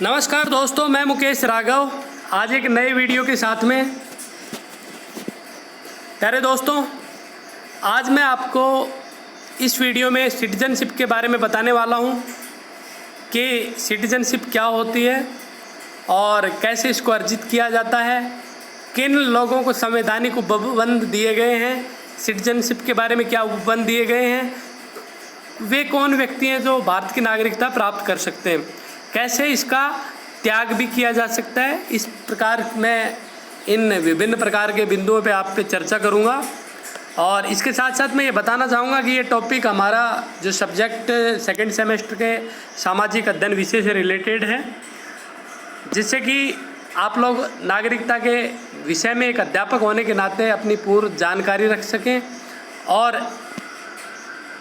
नमस्कार दोस्तों, मैं मुकेश राघव आज एक नए वीडियो के साथ में। प्यारे दोस्तों, आज मैं आपको इस वीडियो में सिटीजनशिप के बारे में बताने वाला हूं कि सिटीजनशिप क्या होती है और कैसे इसको अर्जित किया जाता है, किन लोगों को संवैधानिक उपबंध दिए गए हैं, सिटीजनशिप के बारे में क्या उपबंध दिए गए हैं, वे कौन व्यक्ति हैं जो भारत की नागरिकता प्राप्त कर सकते हैं, कैसे इसका त्याग भी किया जा सकता है। इस प्रकार मैं इन विभिन्न प्रकार के बिंदुओं पे आप पे चर्चा करूंगा। और इसके साथ साथ मैं ये बताना चाहूँगा कि ये टॉपिक हमारा जो सब्जेक्ट सेकंड सेमेस्टर के सामाजिक अध्ययन विषय से रिलेटेड है, जिससे कि आप लोग नागरिकता के विषय में एक अध्यापक होने के नाते अपनी पूर्ण जानकारी रख सकें और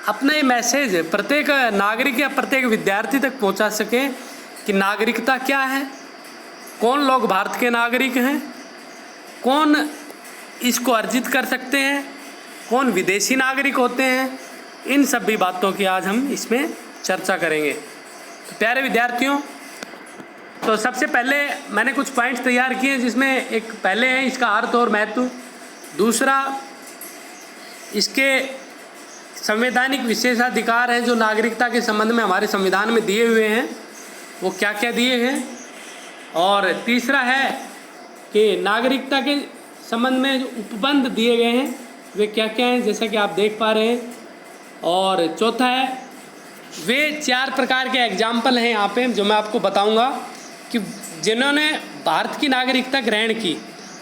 अपना ये मैसेज प्रत्येक नागरिक या प्रत्येक विद्यार्थी तक पहुंचा सकें कि नागरिकता क्या है, कौन लोग भारत के नागरिक हैं, कौन इसको अर्जित कर सकते हैं, कौन विदेशी नागरिक होते हैं। इन सभी बातों की आज हम इसमें चर्चा करेंगे। तो प्यारे विद्यार्थियों, तो सबसे पहले मैंने कुछ पॉइंट्स तैयार किए हैं, जिसमें एक पहले है इसका अर्थ और महत्व, दूसरा इसके संवैधानिक विशेषाधिकार हैं जो नागरिकता के संबंध में हमारे संविधान में दिए हुए हैं, वो क्या क्या दिए हैं, और तीसरा है कि नागरिकता के संबंध में जो उपबंध दिए गए हैं वे क्या क्या हैं, जैसा कि आप देख पा रहे हैं, और चौथा है वे 4 प्रकार के एग्जाम्पल हैं यहाँ पे जो मैं आपको बताऊंगा कि जिन्होंने भारत की नागरिकता ग्रहण की,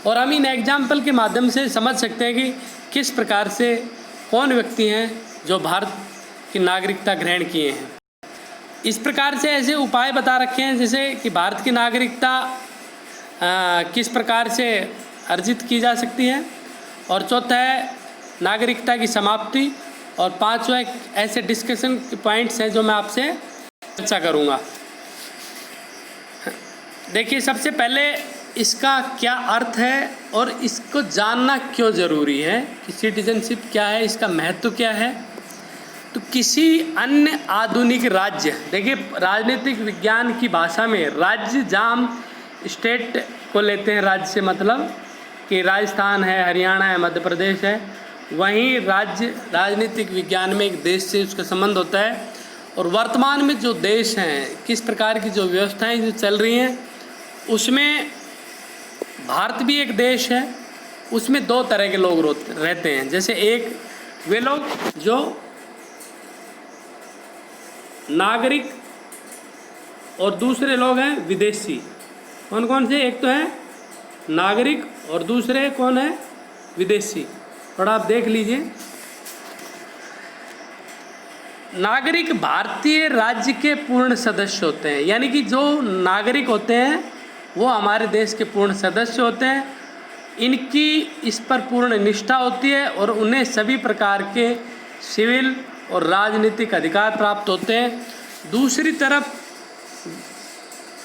और हम इन एग्जाम्पल के माध्यम से समझ सकते हैं कि किस प्रकार से कौन व्यक्ति हैं जो भारत की नागरिकता ग्रहण किए हैं। इस प्रकार से ऐसे उपाय बता रखे हैं जैसे कि भारत की नागरिकता किस प्रकार से अर्जित की जा सकती है, और चौथा है नागरिकता की समाप्ति, और पांचवा ऐसे डिस्कशन के पॉइंट्स हैं जो मैं आपसे चर्चा करूंगा। देखिए, सबसे पहले इसका क्या अर्थ है और इसको जानना क्यों ज़रूरी है कि सिटीजनशिप क्या है, इसका महत्व क्या है। तो किसी अन्य आधुनिक राज्य, देखिए राजनीतिक विज्ञान की भाषा में राज्य जहाँ हम स्टेट को लेते हैं, राज्य से मतलब कि राजस्थान है, हरियाणा है, मध्य प्रदेश है, वहीं राज्य राजनीतिक विज्ञान में एक देश से उसका संबंध होता है। और वर्तमान में जो देश हैं, किस प्रकार की जो व्यवस्थाएं जो चल रही हैं, उसमें भारत भी एक देश है, उसमें 2 तरह के लोग रहते हैं। जैसे एक वे लोग जो नागरिक और दूसरे लोग हैं विदेशी। कौन कौन से? एक तो है नागरिक और दूसरे कौन है? विदेशी। थोड़ा आप देख लीजिए। नागरिक भारतीय राज्य के पूर्ण सदस्य होते हैं, यानी कि जो नागरिक होते हैं वो हमारे देश के पूर्ण सदस्य होते हैं। इनकी इस पर पूर्ण निष्ठा होती है और उन्हें सभी प्रकार के सिविल और राजनीतिक अधिकार प्राप्त होते हैं। दूसरी तरफ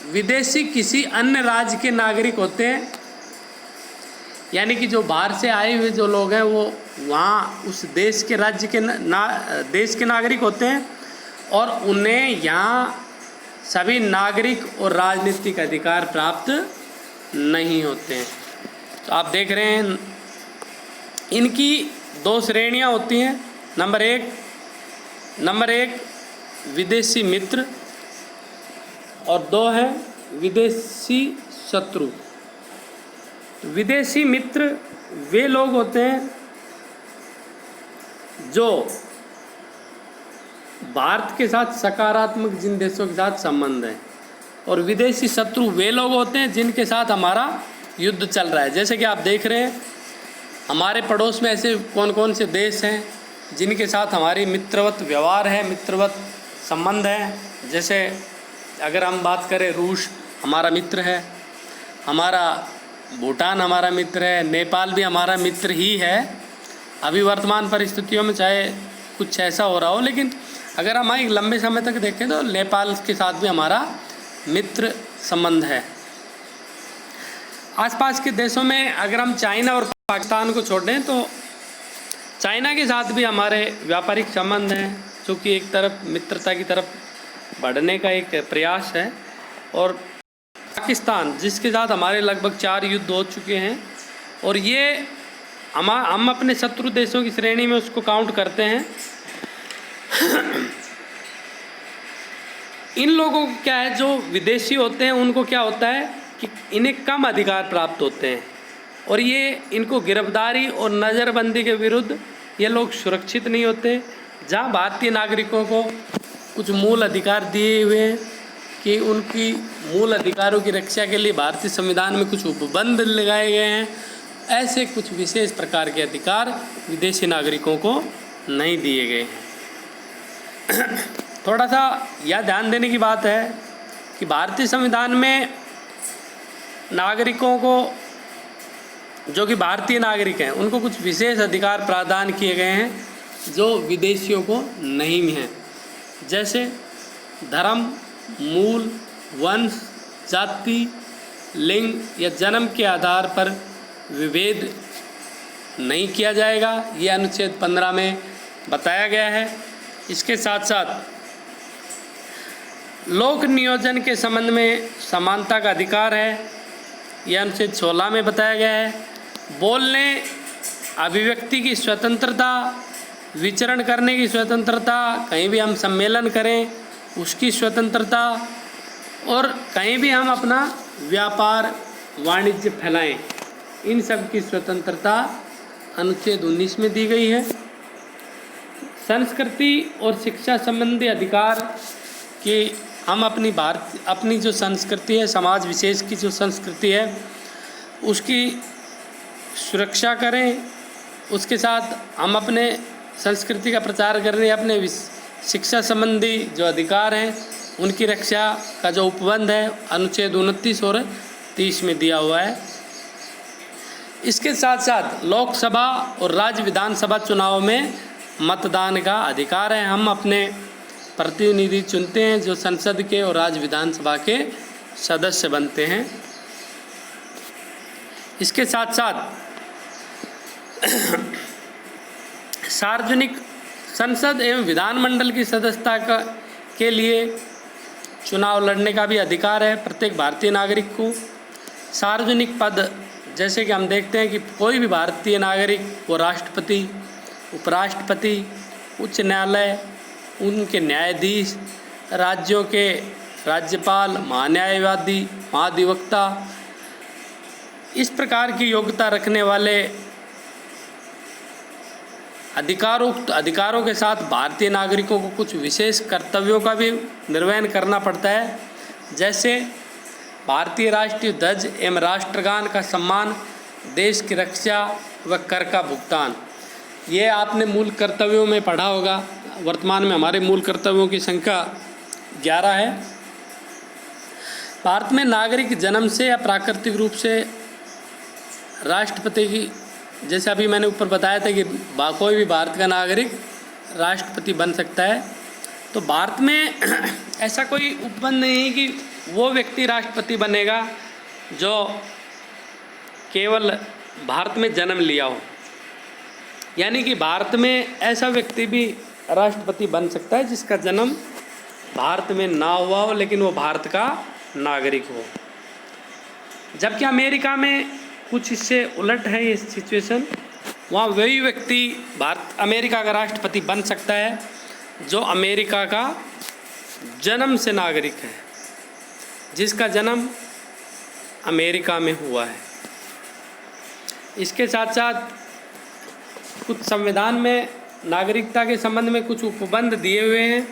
विदेशी किसी अन्य राज्य के नागरिक होते हैं, यानी कि जो बाहर से आए हुए जो लोग हैं वो वहाँ उस देश के राज्य के देश के नागरिक होते हैं, और उन्हें यहाँ सभी नागरिक और राजनीतिक अधिकार प्राप्त नहीं होते हैं। तो आप देख रहे हैं इनकी 2 श्रेणियाँ होती हैं। नंबर एक विदेशी मित्र, और 2 है विदेशी शत्रु। विदेशी मित्र वे लोग होते हैं जो भारत के साथ सकारात्मक जिन देशों के साथ संबंध है, और विदेशी शत्रु वे लोग होते हैं जिनके साथ हमारा युद्ध चल रहा है। जैसे कि आप देख रहे हैं हमारे पड़ोस में ऐसे कौन कौन से देश हैं जिनके साथ हमारी मित्रवत व्यवहार है, मित्रवत संबंध है। जैसे अगर हम बात करें, रूस हमारा मित्र है, हमारा भूटान हमारा मित्र है, नेपाल भी हमारा मित्र ही है। अभी वर्तमान परिस्थितियों में चाहे कुछ ऐसा हो रहा हो, लेकिन अगर हम एक लंबे समय तक देखें तो नेपाल के साथ भी हमारा मित्र संबंध है। आसपास के देशों में अगर हम चाइना और पाकिस्तान को छोड़ दें तो चाइना के साथ भी हमारे व्यापारिक संबंध हैं, जो कि एक तरफ मित्रता की तरफ बढ़ने का एक प्रयास है। और पाकिस्तान, जिसके साथ हमारे लगभग 4 युद्ध हो चुके हैं, और ये हम अपने शत्रु देशों की श्रेणी में उसको काउंट करते हैं। इन लोगों को क्या है, जो विदेशी होते हैं उनको क्या होता है कि इन्हें कम अधिकार प्राप्त होते हैं, और ये इनको गिरफ्तारी और नज़रबंदी के विरुद्ध ये लोग सुरक्षित नहीं होते। जहाँ भारतीय नागरिकों को कुछ मूल अधिकार दिए हुए हैं कि उनकी मूल अधिकारों की रक्षा के लिए भारतीय संविधान में कुछ उपबंध लगाए गए हैं, ऐसे कुछ विशेष प्रकार के अधिकार विदेशी नागरिकों को नहीं दिए गए हैं। थोड़ा सा यह ध्यान देने की बात है कि भारतीय संविधान में नागरिकों को, जो कि भारतीय नागरिक हैं, उनको कुछ विशेष अधिकार प्रदान किए गए हैं जो विदेशियों को नहीं हैं, जैसे धर्म, मूल, वंश, जाति, लिंग या जन्म के आधार पर विभेद नहीं किया जाएगा, ये अनुच्छेद 15 में बताया गया है। इसके साथ साथ लोक नियोजन के संबंध में समानता का अधिकार है, यह अनुच्छेद 16 में बताया गया है। बोलने, अभिव्यक्ति की स्वतंत्रता, विचरण करने की स्वतंत्रता, कहीं भी हम सम्मेलन करें उसकी स्वतंत्रता, और कहीं भी हम अपना व्यापार वाणिज्य फैलाएं, इन सब की स्वतंत्रता अनुच्छेद 19 में दी गई है। संस्कृति और शिक्षा संबंधी अधिकार कि हम अपनी जो संस्कृति है, समाज विशेष की जो संस्कृति है, उसकी सुरक्षा करें। उसके साथ हम अपने संस्कृति का प्रचार करने, अपने शिक्षा संबंधी जो अधिकार हैं उनकी रक्षा का जो उपबंध है अनुच्छेद 29 और 30 में दिया हुआ है। इसके साथ साथ लोकसभा और राज्य विधानसभा चुनाव में मतदान का अधिकार है। हम अपने प्रतिनिधि चुनते हैं जो संसद के और राज्य विधानसभा के सदस्य बनते हैं। इसके साथ साथ सार्वजनिक संसद एवं विधानमंडल की सदस्यता के लिए चुनाव लड़ने का भी अधिकार है प्रत्येक भारतीय नागरिक को। सार्वजनिक पद, जैसे कि हम देखते हैं कि कोई भी भारतीय नागरिक, वो राष्ट्रपति, उपराष्ट्रपति, उच्च न्यायालय, उनके न्यायाधीश, राज्यों के राज्यपाल, महान्यायवादी, महाधिवक्ता, इस प्रकार की योग्यता रखने वाले अधिकारों के साथ भारतीय नागरिकों को कुछ विशेष कर्तव्यों का भी निर्वहन करना पड़ता है, जैसे भारतीय राष्ट्रीय ध्वज एवं राष्ट्रगान का सम्मान, देश की रक्षा व कर का भुगतान। ये आपने मूल कर्तव्यों में पढ़ा होगा। वर्तमान में हमारे मूल कर्तव्यों की संख्या 11 है। भारत में नागरिक जन्म से या प्राकृतिक रूप से राष्ट्रपति की, जैसे अभी मैंने ऊपर बताया था कि कोई भी भारत का नागरिक राष्ट्रपति बन सकता है। तो भारत में ऐसा कोई उपबंध नहीं है कि वो व्यक्ति राष्ट्रपति बनेगा जो केवल भारत में जन्म लिया हो, यानी कि भारत में ऐसा व्यक्ति भी राष्ट्रपति बन सकता है जिसका जन्म भारत में ना हुआ हो लेकिन वो भारत का नागरिक हो। जबकि अमेरिका में कुछ इससे उलट है ये सिचुएशन। वहाँ वही व्यक्ति अमेरिका का राष्ट्रपति बन सकता है जो अमेरिका का जन्म से नागरिक है, जिसका जन्म अमेरिका में हुआ है। इसके साथ साथ कुछ संविधान में नागरिकता के संबंध में कुछ उपबंध दिए हुए हैं।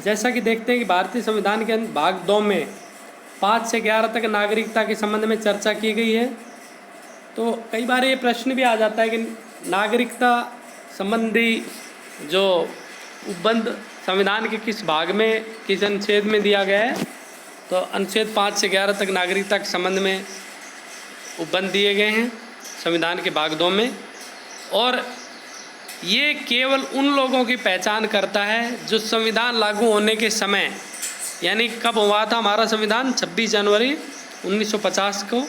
जैसा कि देखते हैं कि भारतीय संविधान के भाग 2 में 5 से 11 तक नागरिकता के संबंध में चर्चा की गई है। तो कई बार ये प्रश्न भी आ जाता है कि नागरिकता संबंधी जो उपबंध संविधान के किस भाग में, किस अनुच्छेद में दिया गया है। तो अनुच्छेद 5 से 11 तक नागरिकता के संबंध में उपबंध दिए गए हैं संविधान के भाग 2 में, और ये केवल उन लोगों की पहचान करता है जो संविधान लागू होने के समय, यानी कब हुआ था हमारा संविधान, 26 जनवरी 1950 को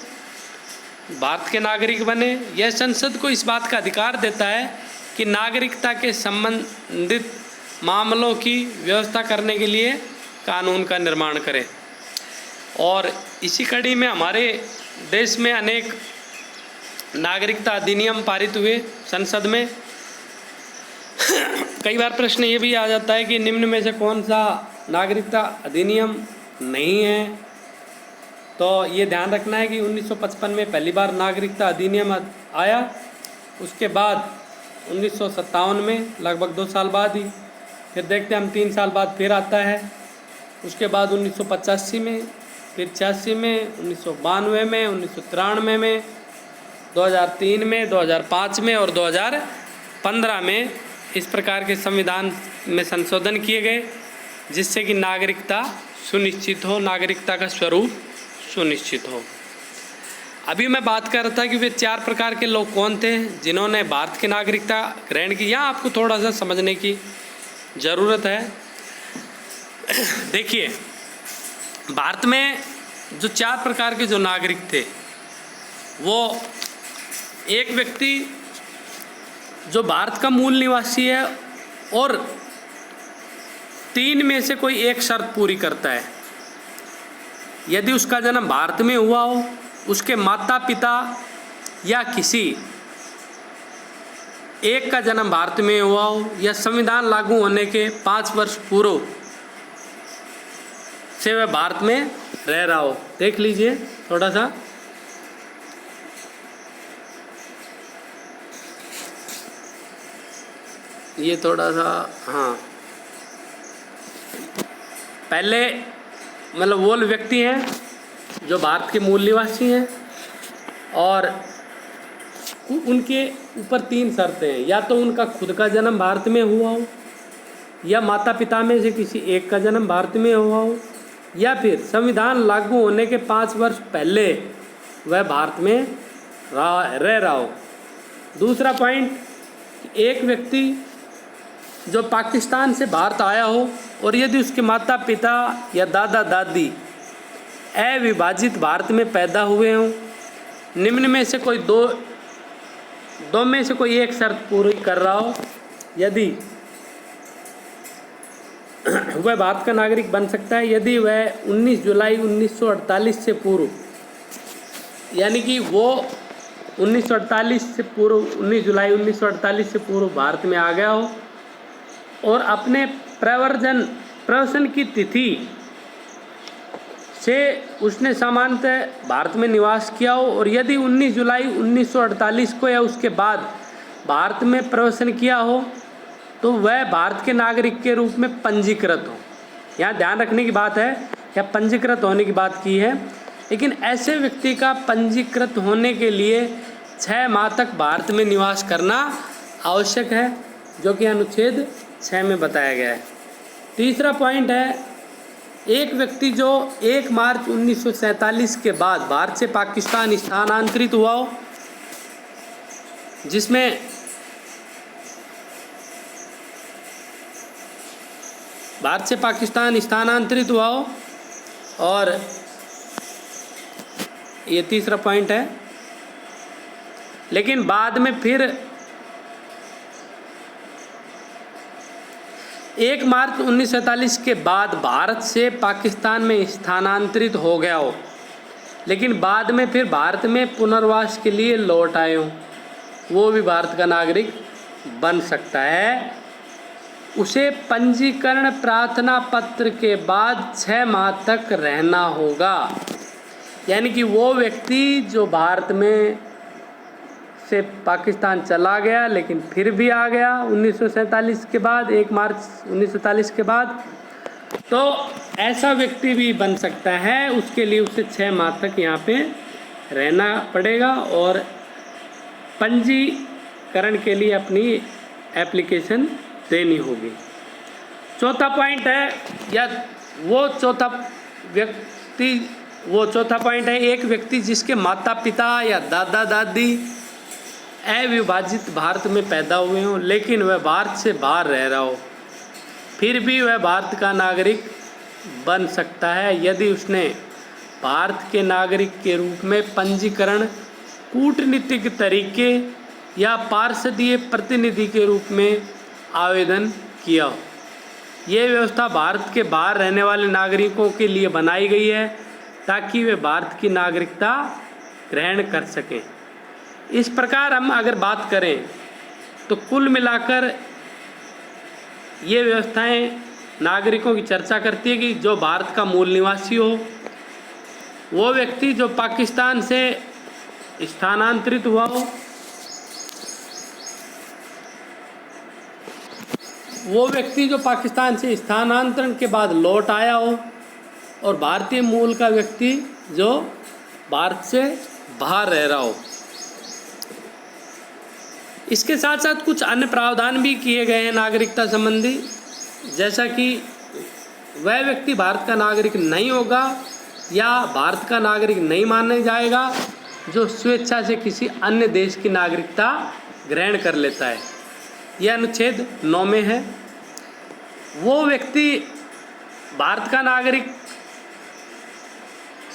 भारत के नागरिक बने। यह संसद को इस बात का अधिकार देता है कि नागरिकता के संबंधित मामलों की व्यवस्था करने के लिए कानून का निर्माण करे। और इसी कड़ी में हमारे देश में अनेक नागरिकता अधिनियम पारित हुए संसद में। कई बार प्रश्न ये भी आ जाता है कि निम्न में से कौन सा नागरिकता अधिनियम नहीं है, तो ये ध्यान रखना है कि 1955 में पहली बार नागरिकता अधिनियम आया, उसके बाद 1957 में लगभग 2 साल बाद ही, फिर देखते हैं हम 3 साल बाद फिर आता है, उसके बाद 1985 में, फिर 86 में, 1992 में, 1993 में, 2003 में, 2005 में और 2015 में इस प्रकार के संविधान में संशोधन किए गए, जिससे कि नागरिकता सुनिश्चित हो, नागरिकता का स्वरूप सुनिश्चित हो। अभी मैं बात कर रहा था कि वे 4 प्रकार के लोग कौन थे जिन्होंने भारत की नागरिकता ग्रहण की। यहाँ आपको थोड़ा सा समझने की ज़रूरत है। देखिए, भारत में जो 4 प्रकार के जो नागरिक थे, वो एक व्यक्ति जो भारत का मूल निवासी है और 3 में से कोई एक शर्त पूरी करता है। यदि उसका जन्म भारत में हुआ हो, उसके माता पिता या किसी एक का जन्म भारत में हुआ हो, या संविधान लागू होने के 5 वर्ष पूर्व से वह भारत में रह रहा हो। देख लीजिए थोड़ा सा, ये थोड़ा सा, हाँ, पहले मतलब वो व्यक्ति हैं जो भारत के मूल निवासी हैं और उनके ऊपर 3 शर्तें हैं। या तो उनका खुद का जन्म भारत में हुआ हो, या माता पिता में से किसी एक का जन्म भारत में हुआ हो, या फिर संविधान लागू होने के 5 वर्ष पहले वह भारत में रह रहा हो। दूसरा पॉइंट, एक व्यक्ति जो पाकिस्तान से भारत आया हो और यदि उसके माता पिता या दादा दादी अविभाजित भारत में पैदा हुए हों, निम्न में से कोई दो में से कोई एक शर्त पूरी कर रहा हो, यदि वह भारत का नागरिक बन सकता है। यदि वह 19 जुलाई 1948 से पूर्व, यानी कि वो 1948 से पूर्व, 19 जुलाई 1948 से पूर्व भारत में आ गया हो और अपने प्रवसन की तिथि से उसने सामान्यतः भारत में निवास किया हो, और यदि 19 जुलाई 1948 को या उसके बाद भारत में प्रवेशन किया हो तो वह भारत के नागरिक के रूप में पंजीकृत हो। यहाँ ध्यान रखने की बात है, या पंजीकृत होने की बात की है, लेकिन ऐसे व्यक्ति का पंजीकृत होने के लिए 6 माह तक भारत में निवास करना आवश्यक है, जो कि अनुच्छेद 6 में बताया गया है। तीसरा पॉइंट है, एक व्यक्ति जो 1 मार्च 1947 के बाद भारत से पाकिस्तान स्थानांतरित हुआ हो, जिसमें भारत से पाकिस्तान स्थानांतरित हुआ हो, और ये तीसरा पॉइंट है, लेकिन बाद में फिर 1 मार्च 1947 के बाद भारत से पाकिस्तान में स्थानांतरित हो गया हो, लेकिन बाद में फिर भारत में पुनर्वास के लिए लौट आए हो, वो भी भारत का नागरिक बन सकता है। उसे पंजीकरण प्रार्थना पत्र के बाद 6 माह तक रहना होगा। यानी कि वो व्यक्ति जो भारत में से पाकिस्तान चला गया लेकिन फिर भी आ गया 1947 के बाद, 1 मार्च 1947 के बाद, तो ऐसा व्यक्ति भी बन सकता है। उसके लिए उसे 6 माह तक यहाँ पे रहना पड़ेगा और पंजीकरण के लिए अपनी एप्लीकेशन देनी होगी। चौथा पॉइंट है, या वो चौथा पॉइंट है, एक व्यक्ति जिसके माता पिता या दादा दादी अविभाजित भारत में पैदा हुए हों, लेकिन वह भारत से बाहर रह रहा हो, फिर भी वह भारत का नागरिक बन सकता है यदि उसने भारत के नागरिक के रूप में पंजीकरण कूटनीतिक तरीके या पार्षदीय प्रतिनिधि के रूप में आवेदन किया हो। ये व्यवस्था भारत के बाहर रहने वाले नागरिकों के लिए बनाई गई है ताकि वे भारत की नागरिकता ग्रहण कर सकें। इस प्रकार हम अगर बात करें तो कुल मिलाकर ये व्यवस्थाएं नागरिकों की चर्चा करती है कि जो भारत का मूल निवासी हो, वो व्यक्ति जो पाकिस्तान से स्थानांतरित हुआ हो, वो व्यक्ति जो पाकिस्तान से स्थानांतरण के बाद लौट आया हो, और भारतीय मूल का व्यक्ति जो भारत से बाहर रह रहा हो। इसके साथ साथ कुछ अन्य प्रावधान भी किए गए हैं नागरिकता संबंधी, जैसा कि वह व्यक्ति भारत का नागरिक नहीं होगा या भारत का नागरिक नहीं माना जाएगा जो स्वेच्छा से किसी अन्य देश की नागरिकता ग्रहण कर लेता है। यह अनुच्छेद 9 में है। वो व्यक्ति भारत का नागरिक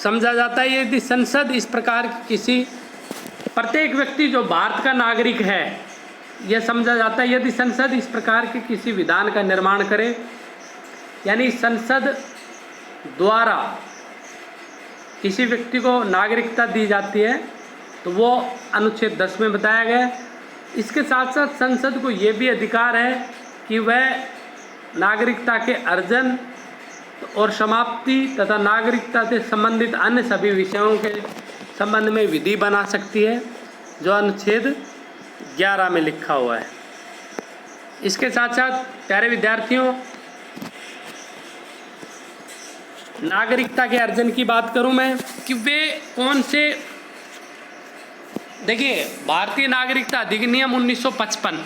समझा जाता है यदि संसद इस प्रकार की किसी प्रत्येक व्यक्ति जो भारत का नागरिक है, यह समझा जाता है यदि संसद इस प्रकार के किसी विधान का निर्माण करे, यानी संसद द्वारा किसी व्यक्ति को नागरिकता दी जाती है, तो वो अनुच्छेद 10 में बताया गया है। इसके साथ साथ संसद को ये भी अधिकार है कि वह नागरिकता के अर्जन और समाप्ति तथा नागरिकता से संबंधित अन्य सभी विषयों के संबंध में विधि बना सकती है, जो अनुच्छेद 11 में लिखा हुआ है। इसके साथ साथ प्यारे विद्यार्थियों, नागरिकता के अर्जन की बात करूं मैं कि वे कौन से, देखिए भारतीय नागरिकता अधिनियम 1955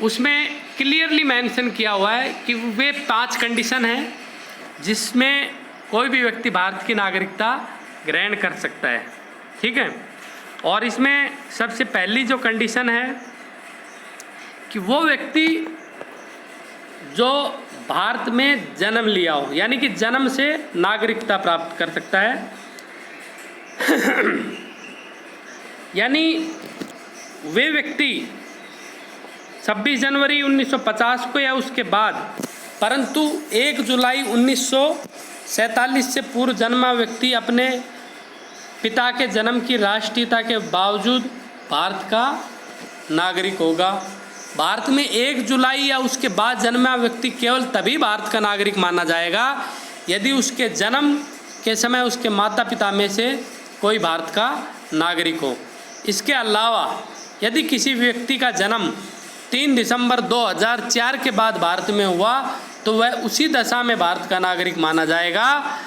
उसमें क्लियरली मेंशन किया हुआ है कि वे 5 कंडीशन हैं जिसमें कोई भी व्यक्ति भारत की नागरिकता ग्रहण कर सकता है। ठीक है, और इसमें सबसे पहली जो कंडीशन है कि वो व्यक्ति जो भारत में जन्म लिया हो, यानी कि जन्म से नागरिकता प्राप्त कर सकता है। यानी वे व्यक्ति 26 जनवरी 1950 को या उसके बाद, परंतु 1 जुलाई 1947 से पूर्व जन्मा व्यक्ति अपने पिता के जन्म की राष्ट्रीयता के बावजूद भारत का नागरिक होगा। भारत में 1 जुलाई या उसके बाद जन्मा व्यक्ति केवल तभी भारत का नागरिक माना जाएगा यदि उसके जन्म के समय उसके माता पिता में से कोई भारत का नागरिक हो। इसके अलावा यदि किसी व्यक्ति का जन्म 3 दिसंबर 2004 के बाद भारत में हुआ तो वह उसी दशा में भारत का नागरिक माना जाएगा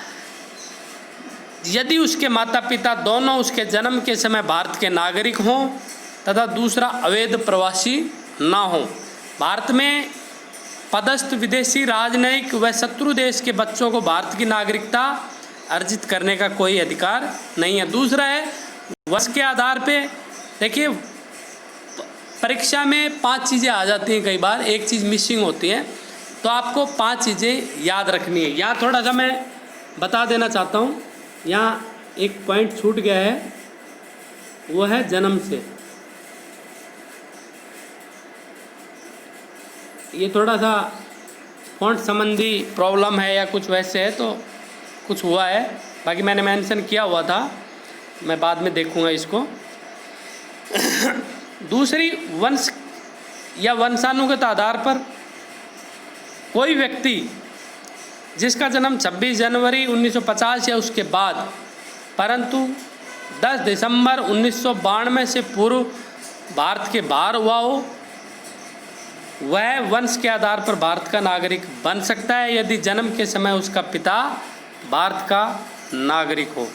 यदि उसके माता पिता दोनों उसके जन्म के समय भारत के नागरिक हों तथा दूसरा अवैध प्रवासी ना हो। भारत में पदस्थ विदेशी राजनयिक व शत्रु देश के बच्चों को भारत की नागरिकता अर्जित करने का कोई अधिकार नहीं है। दूसरा है वर्ष के आधार पे, देखिए परीक्षा में 5 चीज़ें आ जाती हैं, कई बार एक चीज़ मिसिंग होती है, तो आपको 5 चीज़ें याद रखनी है। यहाँ थोड़ा सा मैं बता देना चाहता हूँ, यहाँ एक पॉइंट छूट गया है, वो है जन्म से। ये थोड़ा सा फॉन्ट संबंधी प्रॉब्लम है या कुछ वैसे है, तो कुछ हुआ है, बाकी मैंने मेंशन किया हुआ था, मैं बाद में देखूंगा इसको। दूसरी, वंश या वंशानुगत आधार पर कोई व्यक्ति जिसका जन्म 26 जनवरी 1950 या उसके बाद परंतु 10 दिसंबर 1992 से पूर्व भारत के बाहर हुआ हो, वह वंश के आधार पर भारत का नागरिक बन सकता है यदि जन्म के समय उसका पिता भारत का नागरिक हो।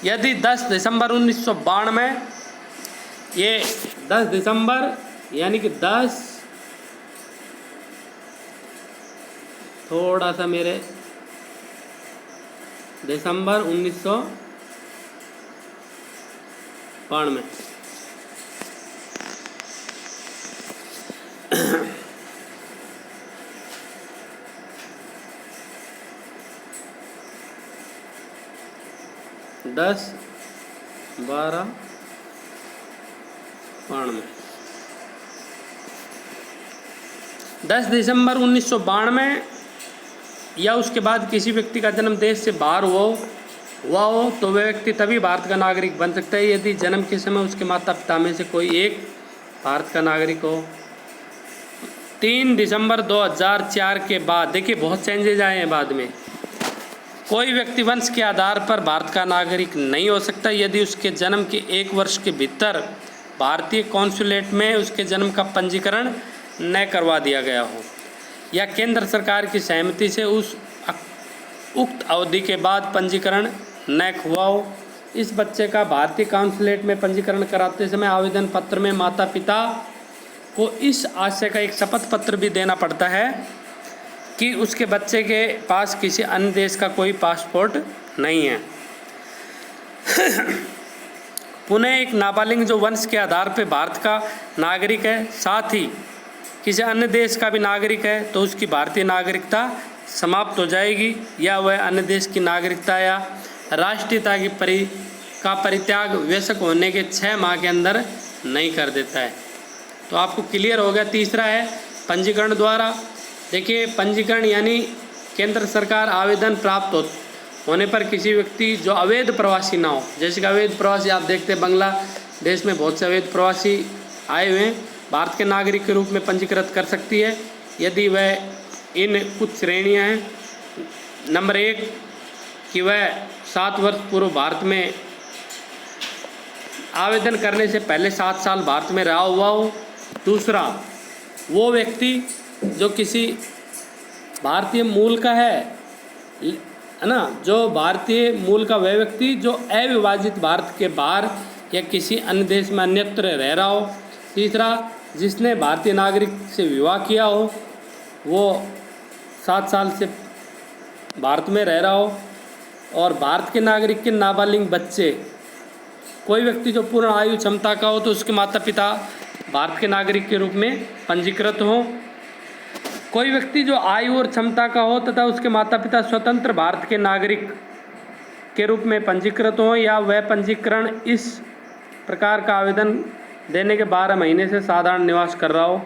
यदि 10 दिसंबर 1992, ये 10 दिसंबर यानी कि 10, थोड़ा सा मेरे, दिसंबर 1992, दस 12 92, 10 दिसंबर 1992 या उसके बाद किसी व्यक्ति का जन्म देश से बाहर हुआ हो तो वह व्यक्ति तभी भारत का नागरिक बन सकता है यदि जन्म के समय उसके माता पिता में से कोई एक भारत का नागरिक हो। 3 दिसंबर 2004 के बाद, देखिए बहुत चेंजेज आए हैं बाद में, कोई व्यक्ति वंश के आधार पर भारत का नागरिक नहीं हो सकता यदि उसके जन्म के 1 वर्ष के भीतर भारतीय कॉन्सुलेट में उसके जन्म का पंजीकरण न करवा दिया गया हो या केंद्र सरकार की सहमति से उक्त अवधि के बाद पंजीकरण न हुआ हो। इस बच्चे का भारतीय कॉन्सुलेट में पंजीकरण कराते समय आवेदन पत्र में माता पिता को इस आशय का एक शपथ पत्र भी देना पड़ता है कि उसके बच्चे के पास किसी अन्य देश का कोई पासपोर्ट नहीं है। पुनः एक नाबालिग जो वंश के आधार पर भारत का नागरिक है साथ ही किसी अन्य देश का भी नागरिक है तो उसकी भारतीय नागरिकता समाप्त हो जाएगी या वह अन्य देश की नागरिकता या राष्ट्रीयता की परित्याग वयस्क होने के 6 माह के अंदर नहीं कर देता है। तो आपको क्लियर हो गया। तीसरा है पंजीकरण द्वारा। देखिए पंजीकरण यानी केंद्र सरकार आवेदन प्राप्त होने पर किसी व्यक्ति जो अवैध प्रवासी ना हो, जैसे कि अवैध प्रवासी आप देखते हैं बांग्लादेश में बहुत से अवैध प्रवासी आए हुए हैं, भारत के नागरिक के रूप में पंजीकृत कर सकती है यदि वह इन कुछ श्रेणियां हैं। नंबर 1 कि वह 7 वर्ष पूर्व भारत में आवेदन करने से पहले 7 साल भारत में रहा हुआ हो। दूसरा, वो व्यक्ति जो किसी भारतीय मूल का है ना, जो भारतीय मूल का वह व्यक्ति जो अविभाजित भारत के बाहर या किसी अन्य देश में अन्यत्र रह रहा हो। तीसरा, जिसने भारतीय नागरिक से विवाह किया हो, वो 7 साल से भारत में रह रहा हो। और भारत के नागरिक के नाबालिग बच्चे, कोई व्यक्ति जो पूर्ण आयु क्षमता का हो तो उसके माता पिता भारत के नागरिक के रूप में पंजीकृत हों। कोई व्यक्ति जो आयु और क्षमता का हो तथा उसके माता पिता स्वतंत्र भारत के नागरिक के रूप में पंजीकृत हों या वह पंजीकरण इस प्रकार का आवेदन देने के 12 महीने से साधारण निवास कर रहा हो।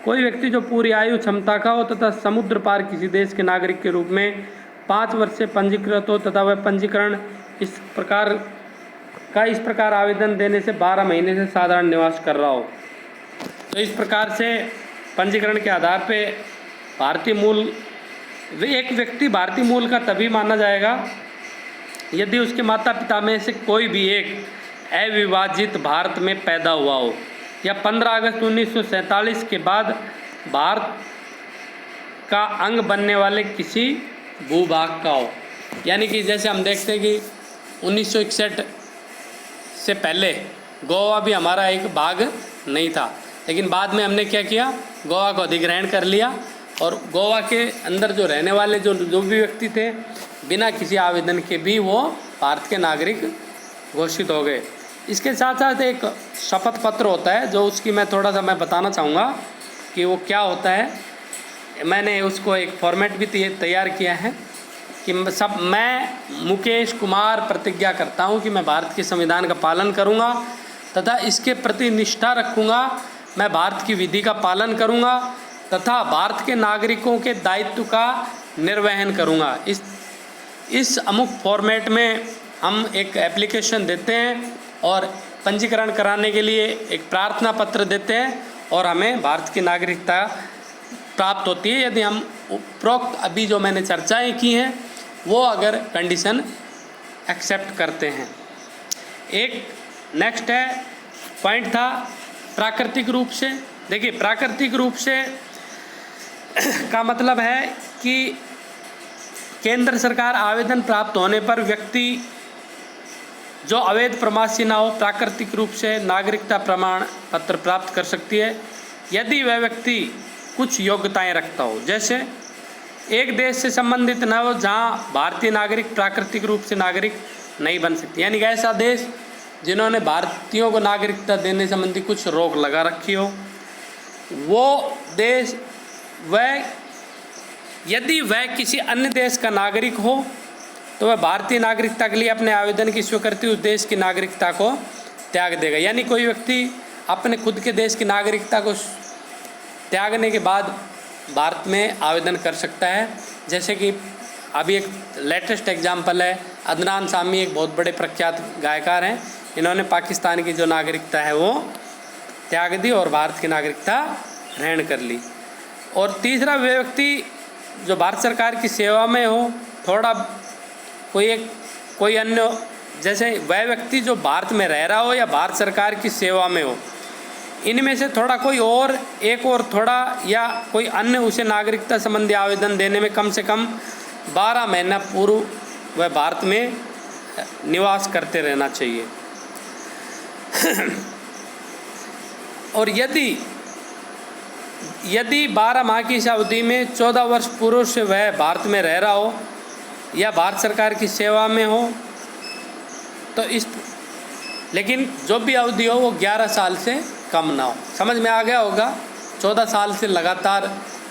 कोई व्यक्ति जो पूरी आयु क्षमता का हो तथा समुद्र पार किसी देश के नागरिक के रूप में 5 वर्ष से पंजीकृत हो तथा वह पंजीकरण इस प्रकार आवेदन देने से 12 महीने से साधारण निवास कर रहा हो। तो इस प्रकार से पंजीकरण के आधार पे भारतीय मूल, एक व्यक्ति भारतीय मूल का तभी माना जाएगा यदि उसके माता पिता में से कोई भी एक अविभाजित भारत में पैदा हुआ हो या 15 अगस्त 1947 के बाद भारत का अंग बनने वाले किसी भूभाग का हो। यानी कि जैसे हम देखते हैं कि 1961 से पहले गोवा भी हमारा एक भाग नहीं था, लेकिन बाद में हमने क्या किया, गोवा को अधिग्रहण कर लिया और गोवा के अंदर जो रहने वाले जो भी व्यक्ति थे बिना किसी आवेदन के भी वो भारत के नागरिक घोषित हो गए। इसके साथ साथ एक शपथ पत्र होता है जो उसकी मैं थोड़ा सा बताना चाहूँगा कि वो क्या होता है। मैंने उसको एक फॉर्मेट भी तैयार किया है कि मैं मुकेश कुमार प्रतिज्ञा करता हूँ कि मैं भारत के संविधान का पालन करूँगा तथा इसके प्रति निष्ठा रखूँगा। मैं भारत की विधि का पालन करूँगा तथा भारत के नागरिकों के दायित्व का निर्वहन करूँगा। इस अमुक फॉर्मेट में हम एक एप्लीकेशन देते हैं और पंजीकरण कराने के लिए एक प्रार्थना पत्र देते हैं और हमें भारत की नागरिकता प्राप्त होती है यदि हम उपरोक्त अभी जो मैंने चर्चाएं की हैं वो अगर कंडीशन एक्सेप्ट करते हैं। एक नेक्स्ट है पॉइंट था प्राकृतिक रूप से। देखिए प्राकृतिक रूप से का मतलब है कि केंद्र सरकार आवेदन प्राप्त होने पर व्यक्ति जो अवैध प्रवासी ना हो प्राकृतिक रूप से नागरिकता प्रमाण पत्र प्राप्त कर सकती है यदि वह व्यक्ति कुछ योग्यताएं रखता हो। जैसे एक देश से संबंधित न हो जहां भारतीय नागरिक प्राकृतिक रूप से नागरिक नहीं बन सकती, यानी कि ऐसा देश जिन्होंने भारतीयों को नागरिकता देने संबंधी कुछ रोक लगा रखी हो, वो देश यदि वह किसी अन्य देश का नागरिक हो तो वह भारतीय नागरिकता के लिए अपने आवेदन की स्वीकृति उस देश की नागरिकता को त्याग देगा। यानी कोई व्यक्ति अपने खुद के देश की नागरिकता को त्यागने के बाद भारत में आवेदन कर सकता है। जैसे कि अभी एक लेटेस्ट एग्जाम्पल है, अदनान सामी एक बहुत बड़े प्रख्यात गायकार हैं। इन्होंने पाकिस्तान की जो नागरिकता है वो त्याग दी और भारत की नागरिकता ग्रहण कर ली। और तीसरा, वे व्यक्ति जो भारत सरकार की सेवा में हो, थोड़ा कोई अन्य, जैसे वह व्यक्ति जो भारत में रह रहा हो या भारत सरकार की सेवा में हो, इनमें से थोड़ा कोई और एक और थोड़ा या कोई अन्य उसे नागरिकता संबंधी आवेदन देने में कम से कम 12 महीना पूर्व वह भारत में निवास करते रहना चाहिए। और यदि 12 माह की इस अवधि में 14 वर्ष पूर्व से वह भारत में रह रहा हो या भारत सरकार की सेवा में हो, तो लेकिन जो भी अवधि हो वो 11 साल से कम ना हो। समझ में आ गया होगा, 14 साल से लगातार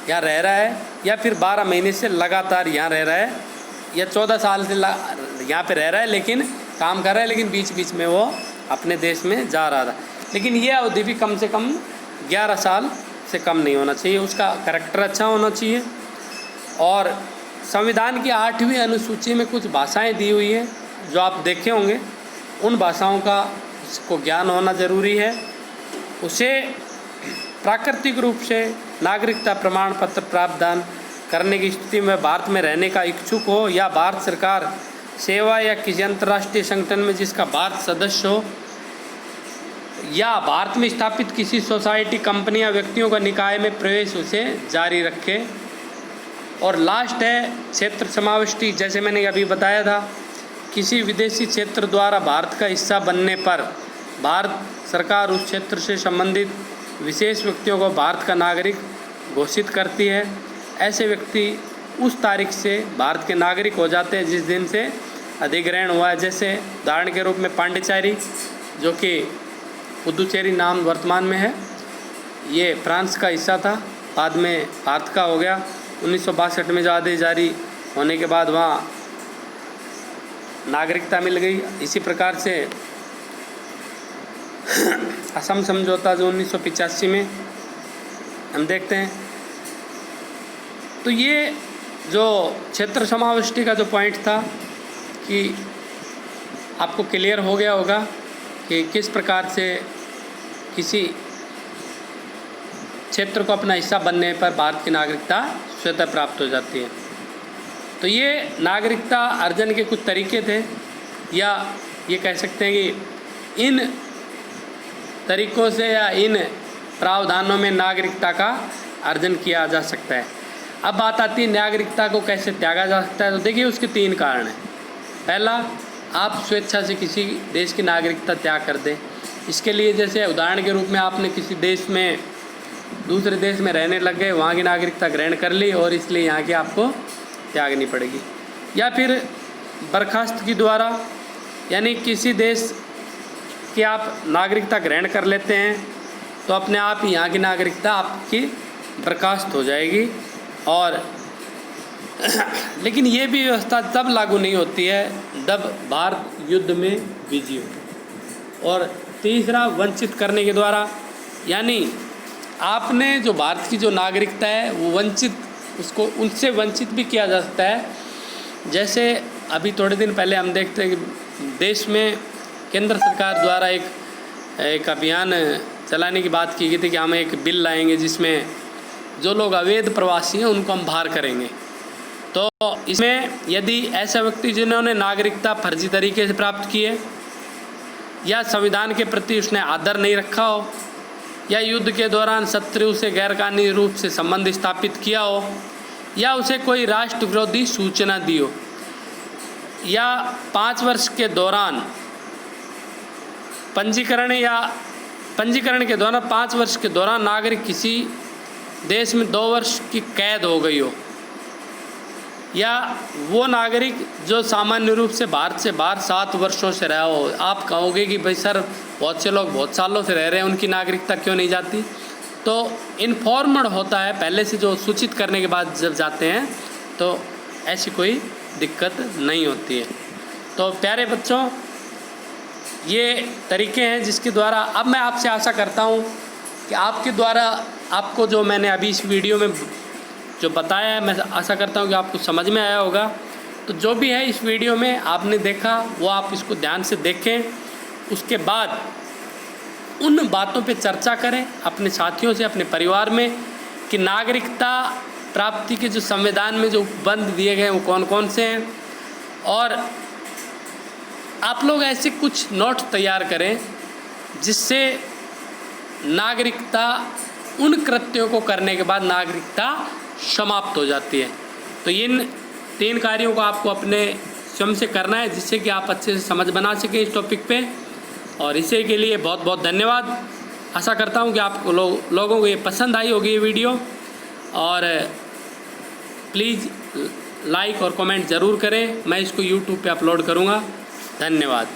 यहाँ रह रहा है या फिर 12 महीने से लगातार यहाँ रह रहा है, या 14 साल से यहाँ पे रह रहा है लेकिन काम कर रहा है, लेकिन बीच बीच में वो अपने देश में जा रहा था। लेकिन ये अवधि भी कम से कम 11 साल से कम नहीं होना चाहिए। उसका करैक्टर अच्छा होना चाहिए। और संविधान की 8वीं अनुसूची में कुछ भाषाएं दी हुई है जो आप देखे होंगे, उन भाषाओं का उसको ज्ञान होना ज़रूरी है। उसे प्राकृतिक रूप से नागरिकता प्रमाण पत्र प्रावधान करने की स्थिति में भारत में रहने का इच्छुक हो या भारत सरकार सेवा या किसी अंतर्राष्ट्रीय संगठन में जिसका भारत सदस्य हो या भारत में स्थापित किसी सोसाइटी, कंपनी या व्यक्तियों का निकाय में प्रवेश उसे जारी रखे। और लास्ट है क्षेत्र समाविष्टि। जैसे मैंने अभी बताया था, किसी विदेशी क्षेत्र द्वारा भारत का हिस्सा बनने पर भारत सरकार उस क्षेत्र से संबंधित विशेष व्यक्तियों को भारत का नागरिक घोषित करती है। ऐसे व्यक्ति उस तारीख से भारत के नागरिक हो जाते हैं जिस दिन से अधिग्रहण हुआ है। जैसे उदाहरण के रूप में पांडिचेरी, जो कि पुदुचेरी नाम वर्तमान में है, ये फ्रांस का हिस्सा था, बाद में भारत का हो गया। 1962 में जो आदेश जारी होने के बाद वहाँ नागरिकता मिल गई। इसी प्रकार से असम समझौता जो 1985 में हम देखते हैं। तो ये जो क्षेत्र समाविष्टि का जो पॉइंट था कि आपको क्लियर हो गया होगा कि किस प्रकार से किसी क्षेत्र को अपना हिस्सा बनने पर भारत की नागरिकता स्वतः प्राप्त हो जाती है। तो ये नागरिकता अर्जन के कुछ तरीके थे, या ये कह सकते हैं कि इन तरीक़ों से या इन प्रावधानों में नागरिकता का अर्जन किया जा सकता है। अब बात आती है नागरिकता को कैसे त्यागा जा सकता है। तो देखिए उसके 3 कारण हैं। पहला, आप स्वेच्छा से किसी देश की नागरिकता त्याग कर दें। इसके लिए जैसे उदाहरण के रूप में आपने किसी देश में दूसरे देश में रहने लग गए, वहाँ की नागरिकता ग्रहण कर ली और इसलिए यहाँ की आपको त्यागनी पड़ेगी। या फिर बर्खास्तगी द्वारा, यानी किसी देश की आप नागरिकता ग्रहण कर लेते हैं तो अपने आप ही यहाँ की नागरिकता आपकी बर्खास्त हो जाएगी। और लेकिन ये भी व्यवस्था तब लागू नहीं होती है जब भारत युद्ध में बिजी हो। और तीसरा, वंचित करने के द्वारा, यानी आपने जो भारत की जो नागरिकता है वो उसको उनसे वंचित भी किया जा सकता है। जैसे अभी थोड़े दिन पहले हम देखते हैं कि देश में केंद्र सरकार द्वारा एक अभियान चलाने की बात की गई थी कि हम एक बिल लाएंगे जिसमें जो लोग अवैध प्रवासी हैं उनको हम बाहर करेंगे। तो इसमें यदि ऐसा व्यक्ति जिन्होंने नागरिकता फर्जी तरीके से प्राप्त की है, या संविधान के प्रति उसने आदर नहीं रखा हो, या युद्ध के दौरान शत्रु से गैरकानूनी रूप से संबंध स्थापित किया हो, या उसे कोई राष्ट्र विरोधी सूचना दी हो, या 5 वर्ष के दौरान पंजीकरण के दौरान 5 वर्ष के दौरान नागरिक किसी देश में 2 वर्ष की कैद हो गई हो, या वो नागरिक जो सामान्य रूप से भारत से बाहर 7 वर्षों से रहा हो। आप कहोगे कि भाई सर बहुत से लोग बहुत सालों से रह रहे हैं, उनकी नागरिकता क्यों नहीं जाती? तो इन्फॉर्मड होता है पहले से, जो सूचित करने के बाद जब जाते हैं तो ऐसी कोई दिक्कत नहीं होती है। तो प्यारे बच्चों, ये तरीके हैं जिसके द्वारा अब मैं आपसे आशा करता हूँ कि आपके द्वारा आपको जो मैंने अभी इस वीडियो में जो बताया है मैं आशा करता हूँ कि आपको समझ में आया होगा। तो जो भी है इस वीडियो में आपने देखा वो आप इसको ध्यान से देखें, उसके बाद उन बातों पे चर्चा करें अपने साथियों से, अपने परिवार में, कि नागरिकता प्राप्ति के जो संविधान में जो उपबंध दिए गए हैं वो कौन कौन से हैं। और आप लोग ऐसे कुछ नोट्स तैयार करें जिससे नागरिकता उन कृत्यों को करने के बाद नागरिकता समाप्त हो जाती है। तो इन 3 कार्यों को आपको अपने स्वयं से करना है जिससे कि आप अच्छे से समझ बना सकें इस टॉपिक पे। और इसी के लिए बहुत बहुत धन्यवाद। आशा करता हूँ कि आपको लोगों को ये पसंद आई होगी ये वीडियो। और प्लीज़ लाइक और कमेंट ज़रूर करें, मैं इसको यूट्यूब पे अपलोड करूँगा। धन्यवाद।